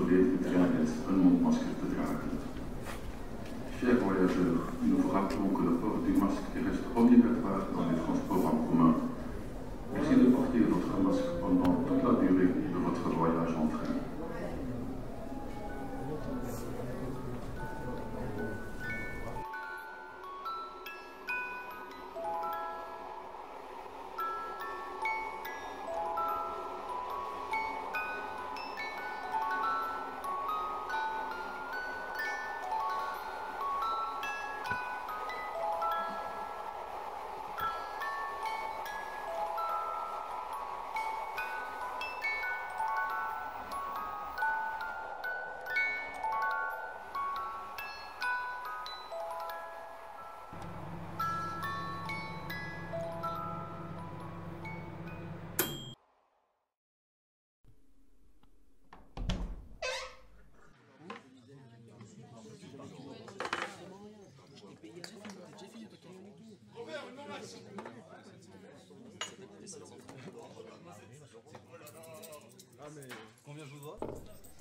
volledig trein is een mondmasker te dragen. Chers voyageurs, nous vous rappelons que le port du masque reste obligatoire dans les transports en commun. Merci de porter votre masque pendant toute la durée de votre voyage en train.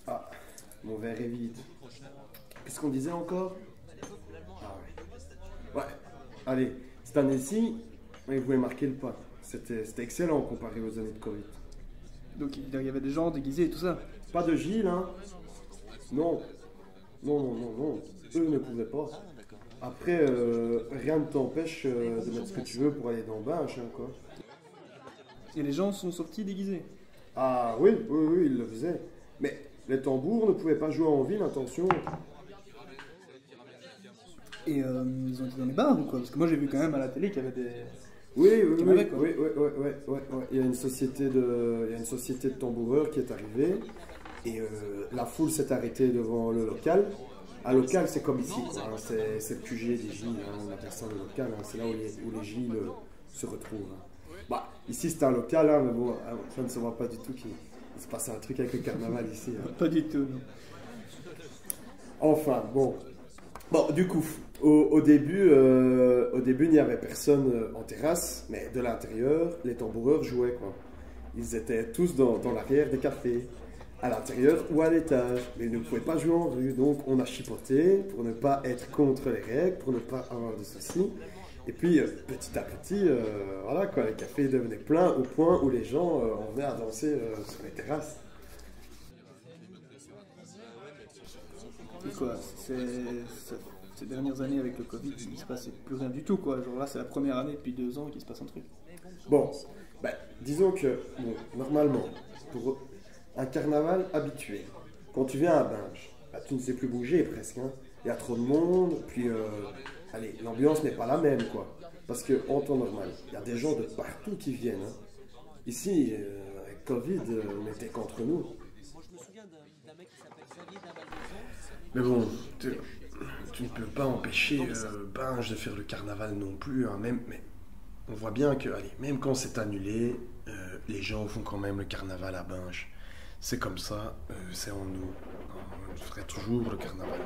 Ah, mon verre est vide. Qu'est-ce qu'on disait encore? Ah ouais. Ouais, allez, cette année-ci, vous pouvez marquer le pas. C'était excellent comparé aux années de Covid. Donc il y avait des gens déguisés et tout ça? Pas de Gilles, hein? Non. Non. Eux ne pouvaient pas. Après, rien ne t'empêche de mettre ce que tu veux pour aller dans le bain, hein, quoi. Et les gens sont sortis déguisés? Ah oui, ils le faisaient. Mais les tambours ne pouvaient pas jouer en ville, attention. Et ils ont été dans les bars ou quoi? Parce que moi j'ai vu quand même à la télé qu'il y avait des... Oui. Il y a une société de tamboureurs qui est arrivée et la foule s'est arrêtée devant le local. Un local, c'est comme ici, quoi, hein, c'est le QG des Gilles, hein, on appelle ça le local, hein, c'est là où les Gilles se retrouvent. Hein. Bah, ici c'est un local, hein, mais bon, ça ne se voit pas du tout qu'il se passe un truc avec le carnaval ici. Hein. Pas du tout, non. Enfin, bon, du coup, au début, il n'y avait personne en terrasse, mais de l'intérieur, les tamboureurs jouaient, quoi. Ils étaient tous dans l'arrière des cafés, à l'intérieur ou à l'étage, mais ils ne pouvaient pas jouer en rue, donc on a chipoté pour ne pas être contre les règles, pour ne pas avoir de soucis. Et puis, petit à petit, voilà, quoi, les cafés devenaient pleins au point où les gens en venaient à danser sur les terrasses. Et quoi, ces dernières années avec le Covid, il ne se passait plus rien du tout, quoi. Genre là, c'est la première année depuis 2 ans qu'il se passe un truc. Bon, disons que, normalement, pour un carnaval habitué, quand tu viens à Binge, tu ne sais plus bouger presque, hein. Il y a trop de monde, puis allez, l'ambiance n'est pas la même, quoi. Parce qu'en temps normal, il y a des gens de partout qui viennent. Hein. Ici, avec Covid, on était qu'entre nous. Mais bon, tu ne peux pas empêcher Binge de faire le carnaval non plus, hein. Mais on voit bien que, allez, même quand c'est annulé, les gens font quand même le carnaval à Binge. C'est comme ça, c'est en nous. On ferait toujours le carnaval.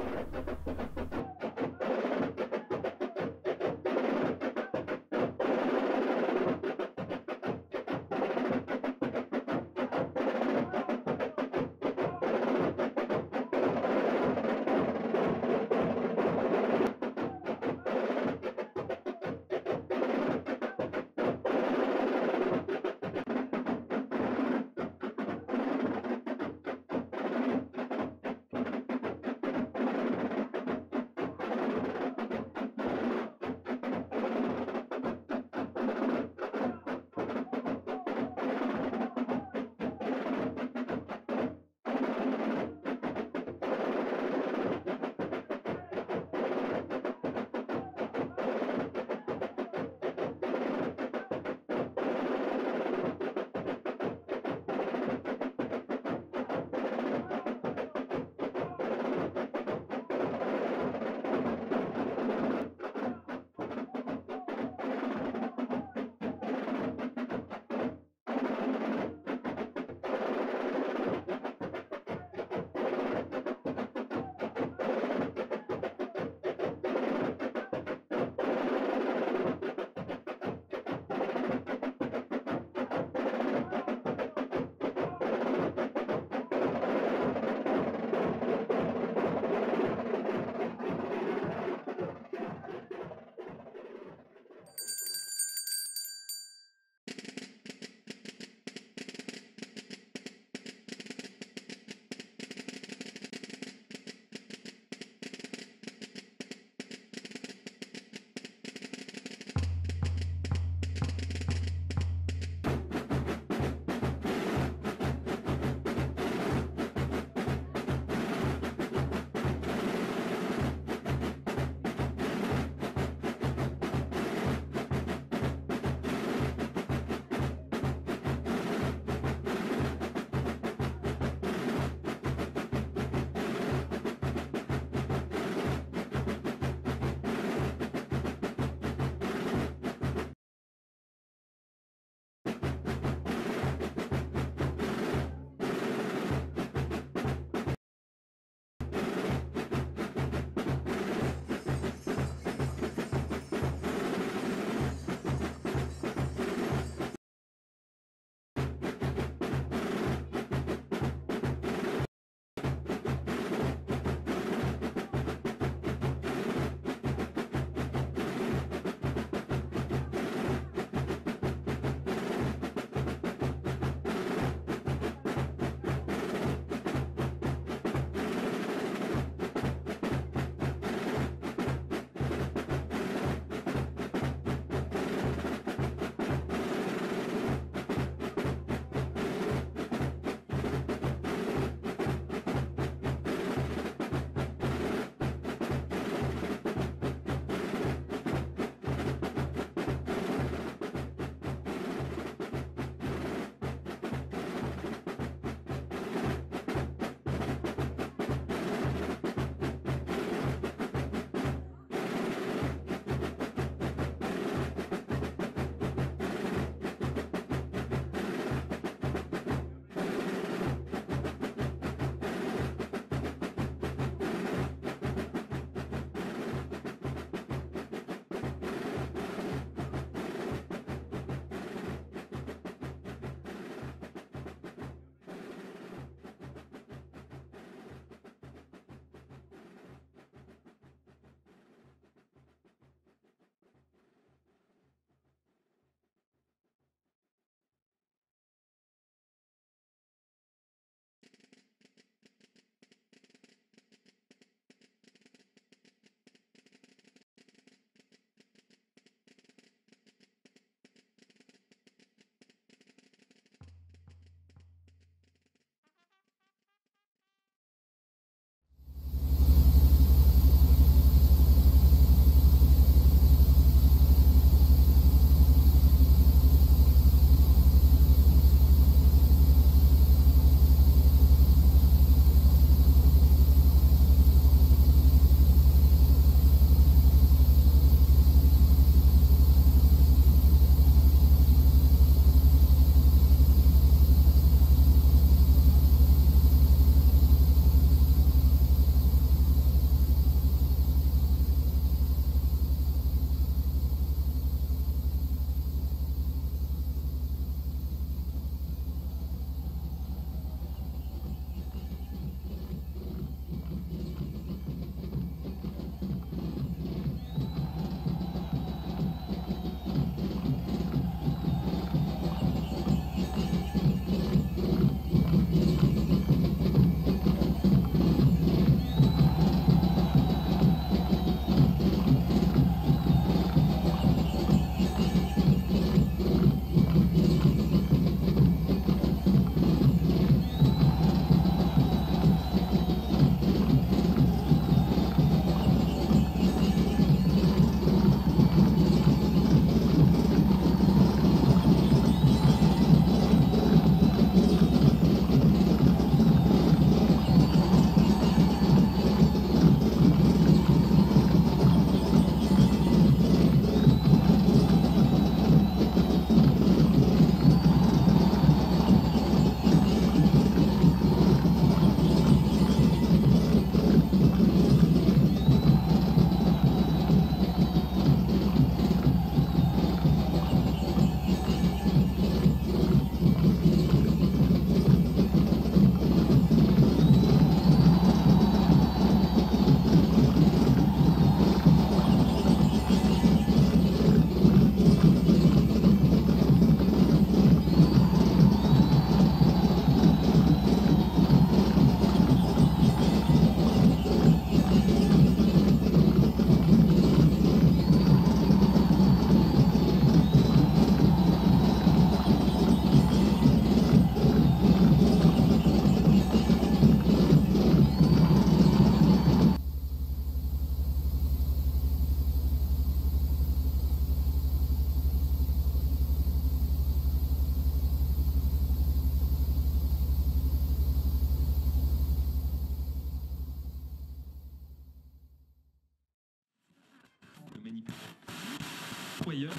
Ou ailleurs.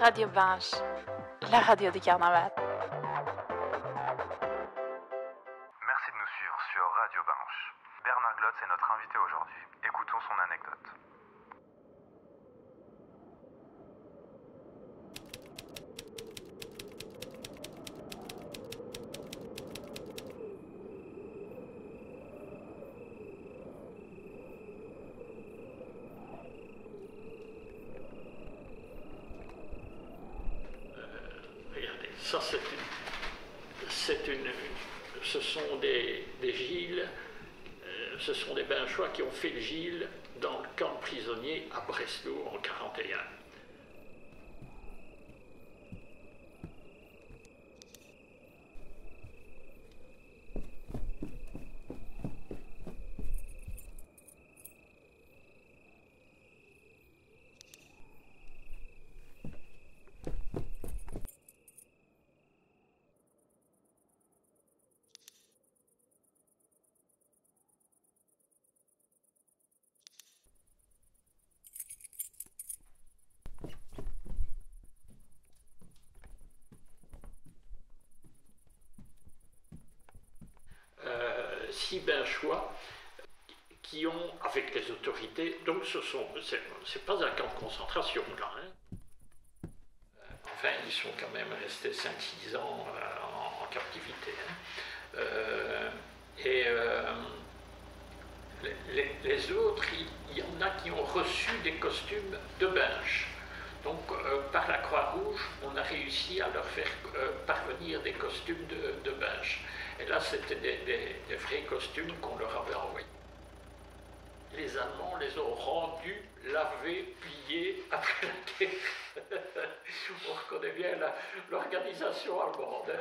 Radio Binge, la radio du carnaval. Merci de nous suivre sur Radio Binge. Bernard Glotz est notre invité aujourd'hui. Écoutons son anecdote. Regardez, ça ce sont des Gilles, ce sont des Binchois qui ont fait le Gilles dans le camp prisonnier à Breslau en 1941. Six Binchois qui ont, avec les autorités, donc c'est pas un camp de concentration là, hein. Enfin, ils sont quand même restés 5-6 ans en captivité, hein. Les autres, il y en a qui ont reçu des costumes de Binche. Donc, par la Croix-Rouge, on a réussi à leur faire parvenir des costumes de Binche. Et là, c'était des vrais costumes qu'on leur avait envoyés. Les Allemands les ont rendus, lavés, pliés après la guerre. On reconnaît bien l'organisation allemande, hein.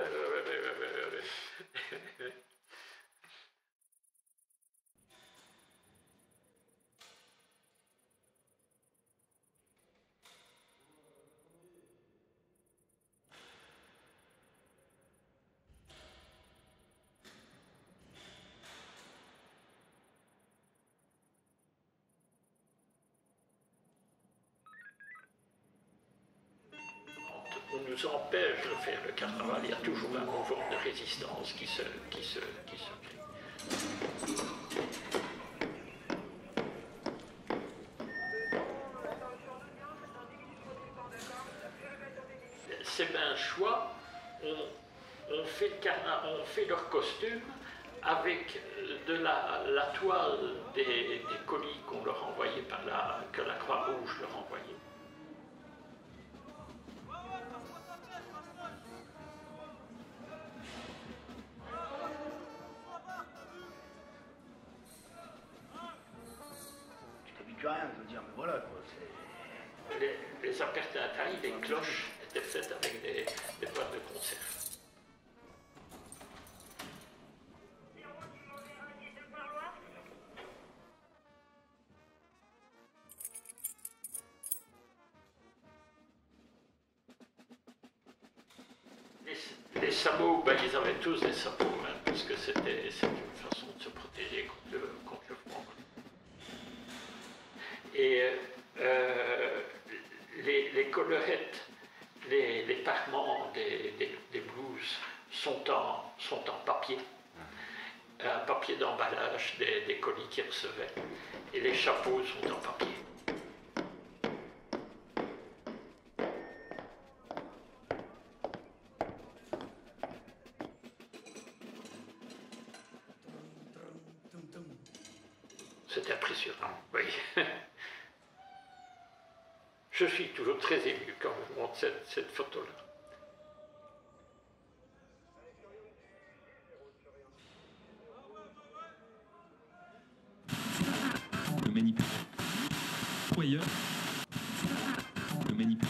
On nous empêche de faire le carnaval, il y a toujours un mouvement de résistance qui se crée. Ces Binchois ont fait leur costume avec de la toile des colis qu'on leur envoyait que la Croix-Rouge leur envoyait. Rien, je veux dire, mais voilà quoi. Les appartements, les cloches étaient faites avec des boîtes de conserve. Les sabots, ben, ils avaient tous des sabots, hein, parce que c'était une façon de se protéger contre le froid. Et les collerettes, les parements des blouses sont en papier, un papier d'emballage des colis qu'ils recevaient, et les chapeaux sont en papier. C'est impressionnant, oui. Je suis toujours très ému quand je montre cette photo-là. Le manip. Ou ailleurs. Le manip.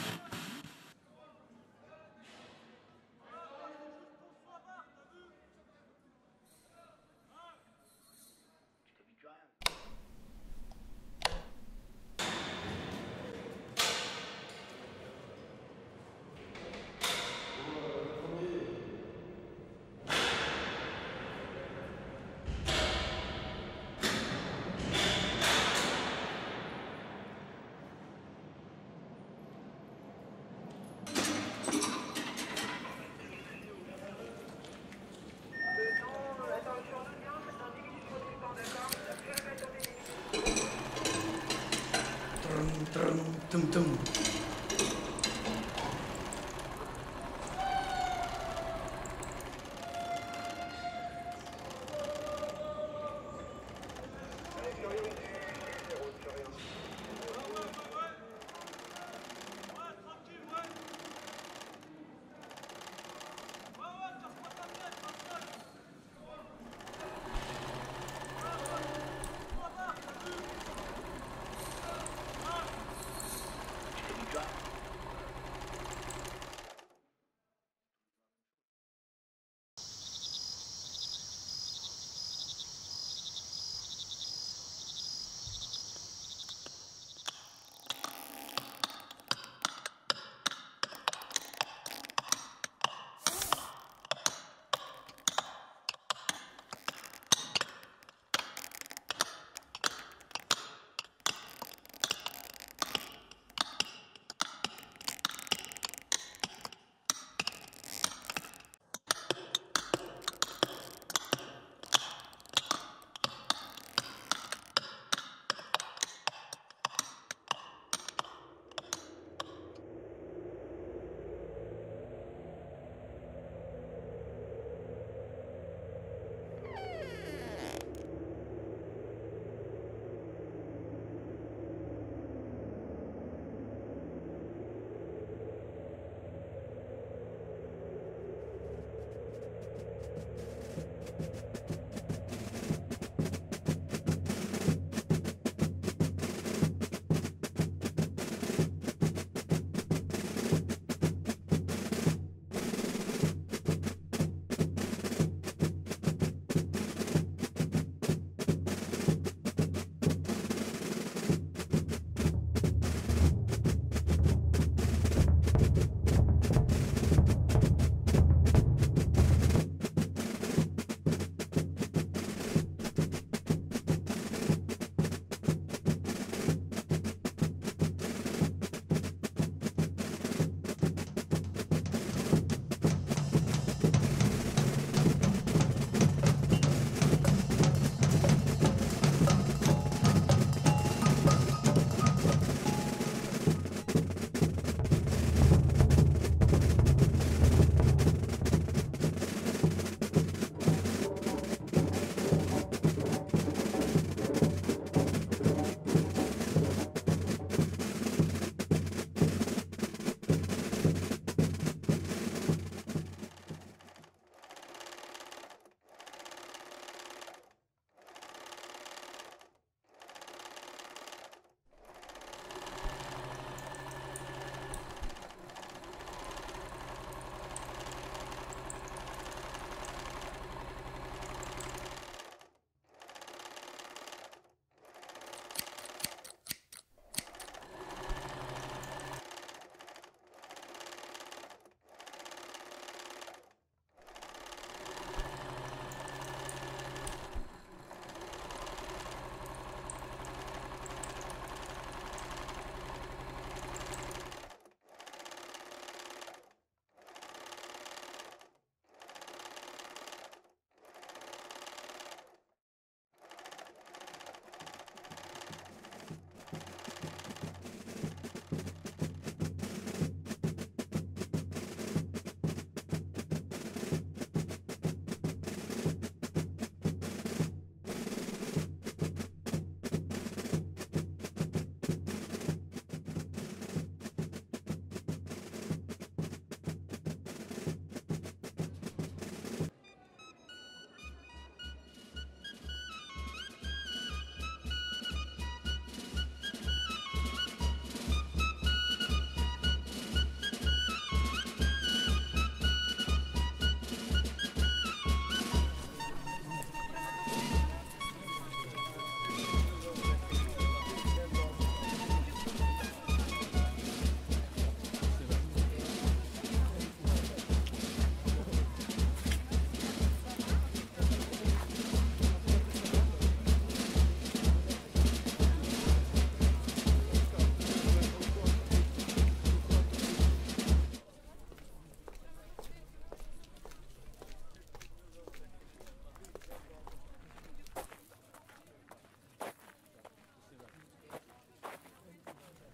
Trum, tum, tum.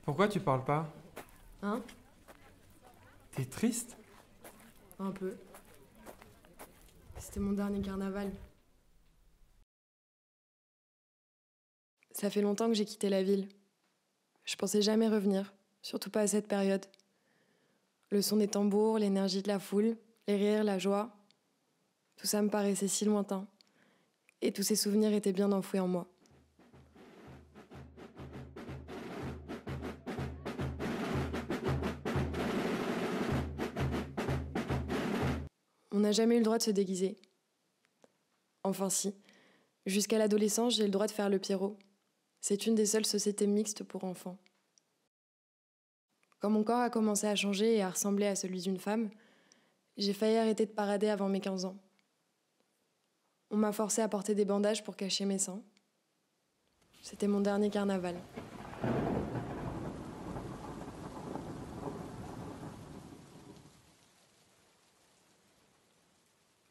Pourquoi tu parles pas? Hein? T'es triste? Un peu. C'était mon dernier carnaval. Ça fait longtemps que j'ai quitté la ville. Je pensais jamais revenir, surtout pas à cette période. Le son des tambours, l'énergie de la foule, les rires, la joie, tout ça me paraissait si lointain. Et tous ces souvenirs étaient bien enfouis en moi. On n'a jamais eu le droit de se déguiser. Enfin si. Jusqu'à l'adolescence, j'ai le droit de faire le Pierrot. C'est une des seules sociétés mixtes pour enfants. Quand mon corps a commencé à changer et à ressembler à celui d'une femme, j'ai failli arrêter de parader avant mes 15 ans. On m'a forcé à porter des bandages pour cacher mes seins. C'était mon dernier carnaval.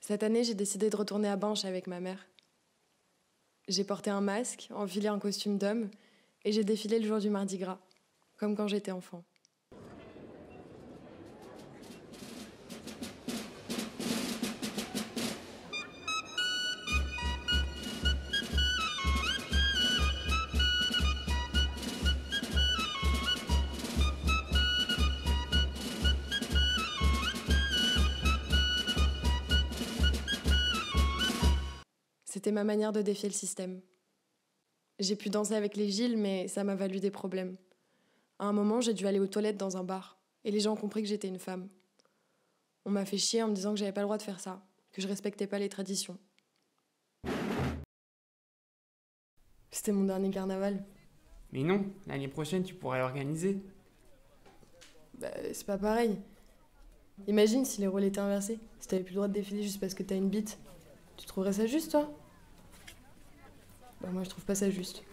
Cette année, j'ai décidé de retourner à Binche avec ma mère. J'ai porté un masque, enfilé un costume d'homme, et j'ai défilé le jour du Mardi Gras, comme quand j'étais enfant. C'était ma manière de défier le système. J'ai pu danser avec les Gilles, mais ça m'a valu des problèmes. À un moment, j'ai dû aller aux toilettes dans un bar, et les gens ont compris que j'étais une femme. On m'a fait chier en me disant que j'avais pas le droit de faire ça, que je respectais pas les traditions. C'était mon dernier carnaval. Mais non, l'année prochaine tu pourrais l'organiser. Bah, c'est pas pareil. Imagine si les rôles étaient inversés, si t'avais plus le droit de défiler juste parce que t'as une bite. Tu trouverais ça juste, toi? Bah moi je trouve pas ça juste.